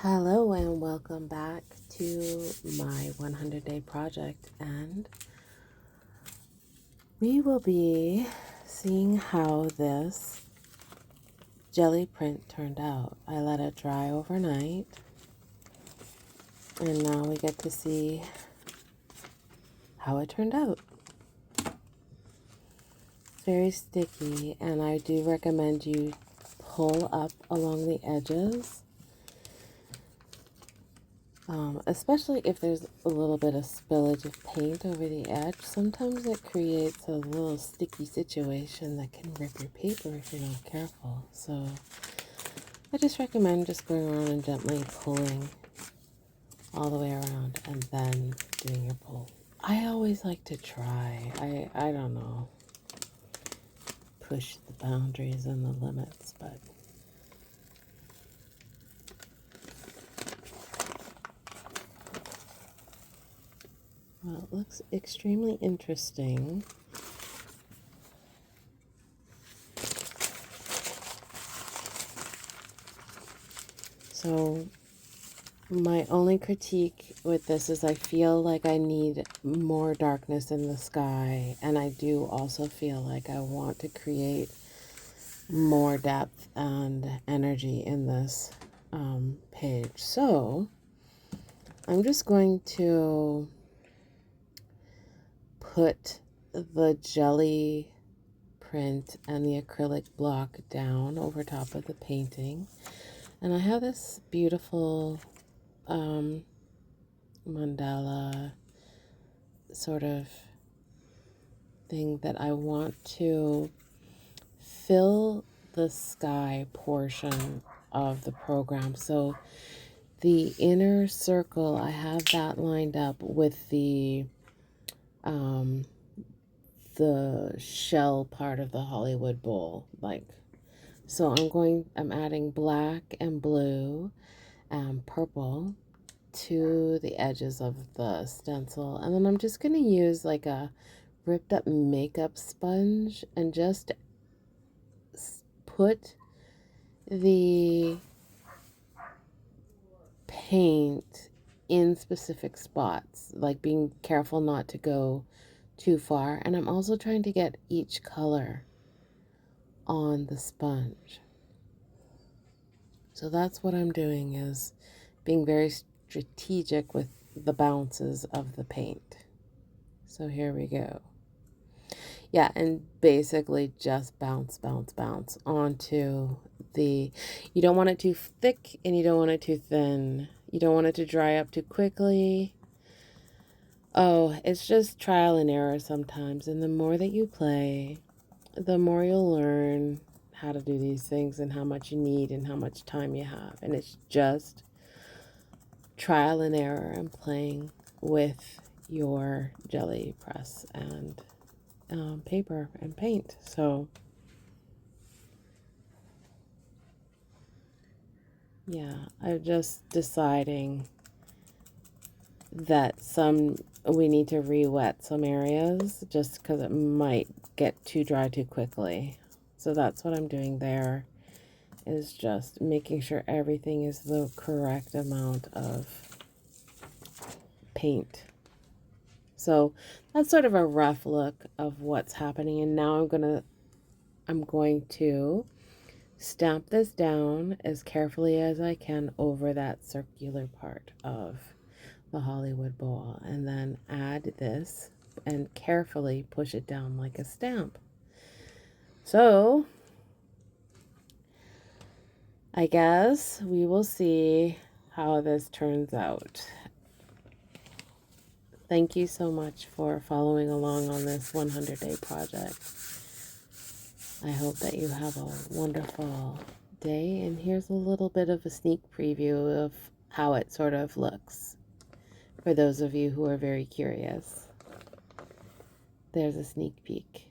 Hello and welcome back to my 100-day project, and we will be seeing how this jelly print turned out. I let it dry overnight and now we get to see how it turned out. It's very sticky, and I do recommend you pull up along the edges. Especially if there's a little bit of spillage of paint over the edge. Sometimes it creates a little sticky situation that can rip your paper if you're not careful. So I just recommend just going around and gently pulling all the way around and then doing your pull. I always like to try. I don't know, push the boundaries and the limits, but well, it looks extremely interesting. So my only critique with this is I feel like I need more darkness in the sky, and I do also feel like I want to create more depth and energy in this page. So I'm just going to put the jelly print and the acrylic block down over top of the painting, and I have this beautiful mandala sort of thing that I want to fill the sky portion of the program. So the inner circle, I have that lined up with the shell part of the Hollywood bowl, like so. I'm adding black and blue and purple to the edges of the stencil, and then I'm just going to use like a ripped up makeup sponge and just put the paint in specific spots, like being careful not to go too far. And I'm also trying to get each color on the sponge. So that's what I'm doing, is being very strategic with the bounces of the paint. So here we go. Yeah, and basically just bounce onto the, you don't want it too thick and you don't want it too thin. You don't want it to dry up too quickly. Oh, it's just trial and error sometimes. And the more that you play, the more you'll learn how to do these things and how much you need and how much time you have. And it's just trial and error and playing with your jelly press and paper and paint. So yeah, I'm just deciding that we need to re-wet some areas just because it might get too dry too quickly. So that's what I'm doing there, is just making sure everything is the correct amount of paint. So that's sort of a rough look of what's happening. And now I'm going to stamp this down as carefully as I can over that circular part of the Hollywood bowl, and then add this and carefully push it down like a stamp. So I guess we will see how this turns out. Thank you so much for following along on this 100-day project. I hope that you have a wonderful day, and here's a little bit of a sneak preview of how it sort of looks for those of you who are very curious. There's a sneak peek.